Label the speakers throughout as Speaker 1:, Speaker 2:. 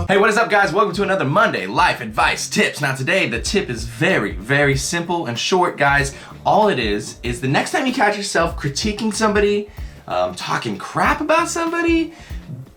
Speaker 1: Hey, what is up guys? Welcome to another Monday Life Advice Tips. Now today, the tip is very simple and short, guys. All it is the next time you catch yourself critiquing somebody, talking crap about somebody,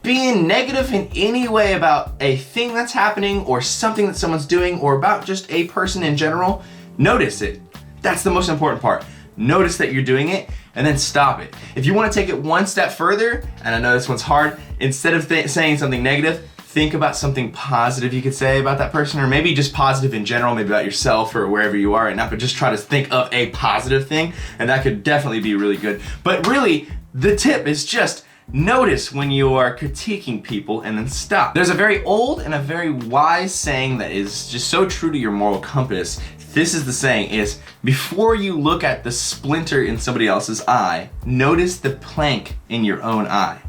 Speaker 1: being negative in any way about a thing that's happening or something that someone's doing or about just a person in general, notice it. That's the most important part. Notice that you're doing it and then stop it. If you want to take it one step further, and I know this one's hard, instead of saying something negative, think about something positive you could say about that person, or maybe just positive in general, maybe about yourself or wherever you are right now, but just try to think of a positive thing, and that could definitely be really good. But really, the tip is just notice when you are critiquing people and then stop. There's a very old and a very wise saying that is just so true to your moral compass. This is the saying is, before you look at the splinter in somebody else's eye, notice the plank in your own eye.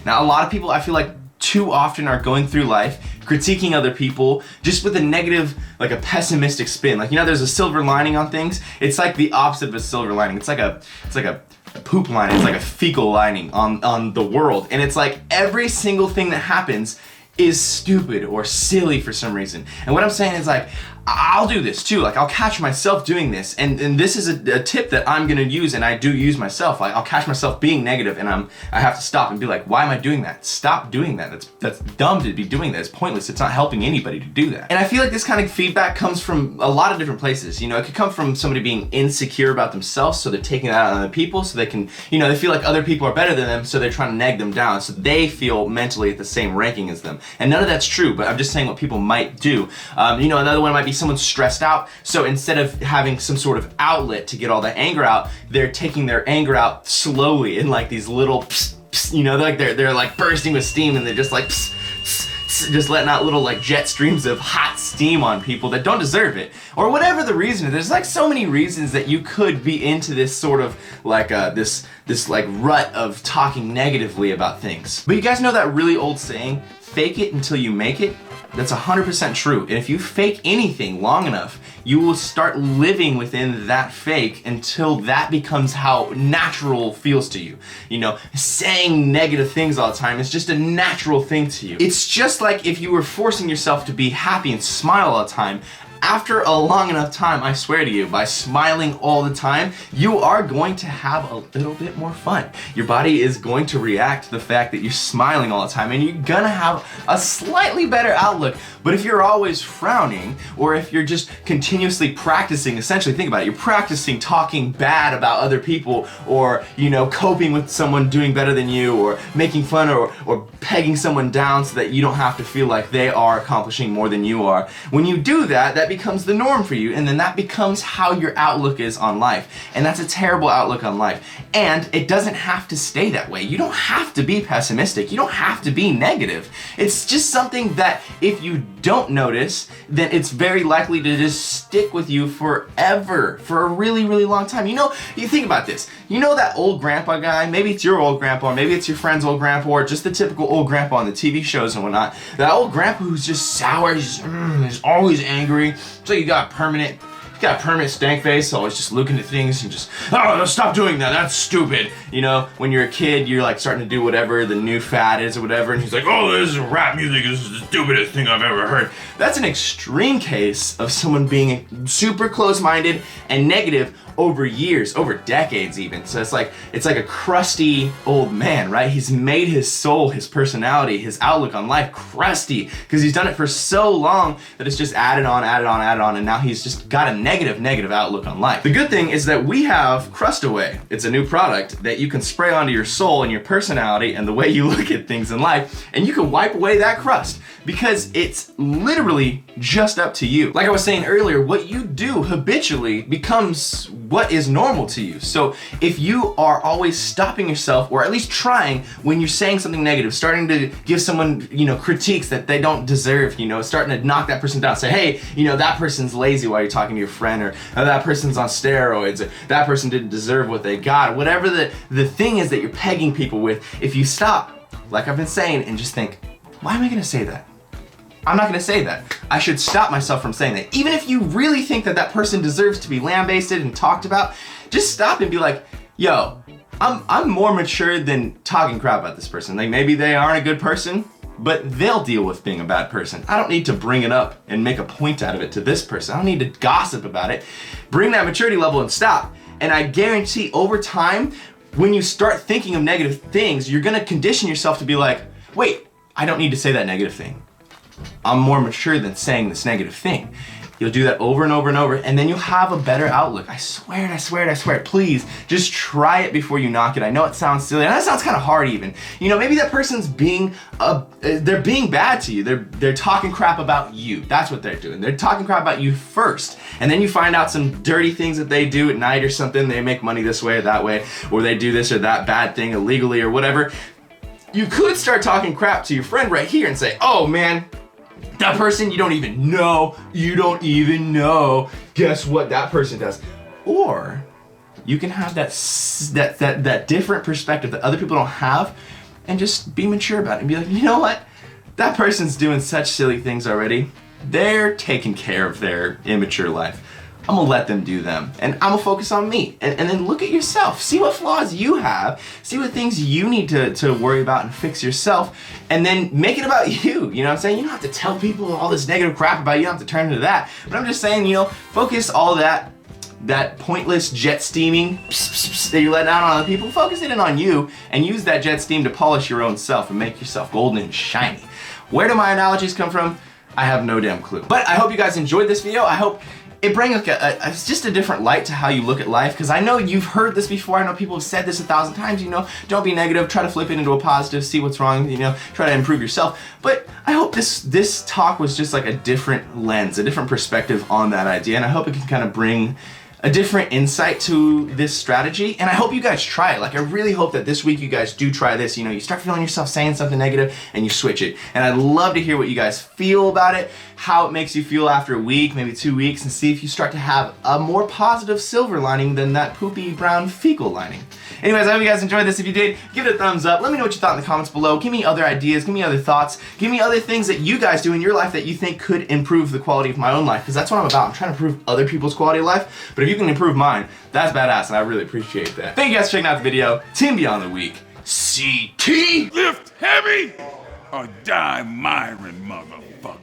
Speaker 1: Now, a lot of people, I feel like, too often are going through life critiquing other people just with a negative, like a pessimistic spin. Like, you know, there's a silver lining on things. It's like the opposite of a silver lining. It's like a poop lining. It's like a fecal lining on the world. And it's like every single thing that happens is stupid or silly for some reason. And what I'm saying is, like, I'll do this too. Like, I'll catch myself doing this, and this is a tip that I'm gonna use, and I do use myself. Like, I'll catch myself being negative, and I have to stop and be like, why am I doing that? Stop doing that. That's dumb to be doing that. It's pointless. It's not helping anybody to do that. And I feel like this kind of feedback comes from a lot of different places. You know, it could come from somebody being insecure about themselves, so they're taking that out on other people, so they can, you know, they feel like other people are better than them, so they're trying to nag them down, so they feel mentally at the same ranking as them. And none of that's true, but I'm just saying what people might do. You know, another one might be someone's stressed out, so instead of having some sort of outlet to get all that anger out, they're taking their anger out slowly in like these little pss, pss, you know, they're like bursting with steam, and they're just like pss, pss, pss, just letting out little like jet streams of hot steam on people that don't deserve it, or whatever the reason. There's like so many reasons that you could be into this sort of like this like rut of talking negatively about things. But you guys know that really old saying, fake it until you make it? That's 100% true. And if you fake anything long enough, you will start living within that fake until that becomes how natural feels to you. You know, saying negative things all the time is just a natural thing to you. It's just like if you were forcing yourself to be happy and smile all the time. After a long enough time, I swear to you, by smiling all the time, you are going to have a little bit more fun. Your body is going to react to the fact that you're smiling all the time, and you're gonna have a slightly better outlook. But if you're always frowning, or if you're just continuously practicing, essentially think about it, you're practicing talking bad about other people, or, you know, coping with someone doing better than you, or making fun or pegging someone down so that you don't have to feel like they are accomplishing more than you are. When you do that, that becomes the norm for you, and then that becomes how your outlook is on life. And that's a terrible outlook on life. And it doesn't have to stay that way. You don't have to be pessimistic. You don't have to be negative. It's just something that if you don't notice, then it's very likely to just stick with you forever, for a really long time. You know, you think about this. You know that old grandpa guy? Maybe it's your old grandpa, maybe it's your friend's old grandpa, or just the typical old grandpa on the TV shows and whatnot. That old grandpa who's just sour, he's always angry. So you got a permanent stank face, always just looking at things and just, oh, stop doing that, that's stupid. You know, when you're a kid, you're like starting to do whatever the new fad is or whatever, and he's like, oh, this is rap music, this is the stupidest thing I've ever heard. That's an extreme case of someone being super close-minded and negative over years, over decades even. So it's like a crusty old man, right? He's made his soul, his personality, his outlook on life crusty because he's done it for so long that it's just added on, and now he's just got a negative outlook on life. The good thing is that we have Crust Away. It's a new product that you can spray onto your soul and your personality and the way you look at things in life, and you can wipe away that crust because it's literally just up to you. Like I was saying earlier, what you do habitually becomes what is normal to you. So if you are always stopping yourself, or at least trying, when you're saying something negative, starting to give someone, you know, critiques that they don't deserve, you know, starting to knock that person down, say, hey, you know, that person's lazy while you're talking to your friend, or that person's on steroids, or that person didn't deserve what they got, or whatever the thing is that you're pegging people with. If you stop, like I've been saying, and just think, why am I gonna say that? I'm not gonna say that. I should stop myself from saying that. Even if you really think that that person deserves to be lambasted and talked about, just stop and be like, yo, I'm more mature than talking crap about this person. Like, maybe they aren't a good person, but they'll deal with being a bad person. I don't need to bring it up and make a point out of it to this person. I don't need to gossip about it. Bring that maturity level and stop. And I guarantee over time, when you start thinking of negative things, you're gonna condition yourself to be like, wait, I don't need to say that negative thing. I'm more mature than saying this negative thing. You'll do that over and over and over, and then you'll have a better outlook. I swear it, I swear it, I swear it. Please, just try it before you knock it. I know it sounds silly, and that sounds kind of hard even. You know, maybe that person's being, they're being bad to you. They're talking crap about you. That's what they're doing. They're talking crap about you first, and then you find out some dirty things that they do at night or something. They make money this way or that way, or they do this or that bad thing illegally or whatever. You could start talking crap to your friend right here and say, oh man, that person you don't even know, guess what that person does. Or you can have that different perspective that other people don't have and just be mature about it and be like, you know what? That person's doing such silly things already. They're taking care of their immature life. I'm gonna let them do them, and I'm gonna focus on me. And then look at yourself. See what flaws you have. See what things you need to worry about and fix yourself, and then make it about you. You know what I'm saying? You don't have to tell people all this negative crap about you. You don't have to turn into that. But I'm just saying, you know, focus all that pointless jet steaming that you let out on other people, focus it in on you, and use that jet steam to polish your own self and make yourself golden and shiny. Where do my analogies come from? I have no damn clue. But I hope you guys enjoyed this video. I hope it brings like it's just a different light to how you look at life, because I know you've heard this before. I know people have said this 1,000 times, you know, don't be negative, try to flip it into a positive, see what's wrong, you know, try to improve yourself. But I hope this talk was just like a different lens, a different perspective on that idea, and I hope it can kind of bring a different insight to this strategy, and I hope you guys try it. Like, I really hope that this week you guys do try this. You know, you start feeling yourself saying something negative and you switch it. And I'd love to hear what you guys feel about it, how it makes you feel after a week, maybe 2 weeks, and see if you start to have a more positive silver lining than that poopy brown fecal lining. Anyways, I hope you guys enjoyed this. If you did, give it a thumbs up. Let me know what you thought in the comments below. Give me other ideas, give me other thoughts, give me other things that you guys do in your life that you think could improve the quality of my own life, because that's what I'm about. I'm trying to improve other people's quality of life, but if you can improve mine, that's badass, and I really appreciate that. Thank you guys for checking out the video. Team Beyond the Week, CT!
Speaker 2: Lift heavy or die, MIRIN, motherfucker.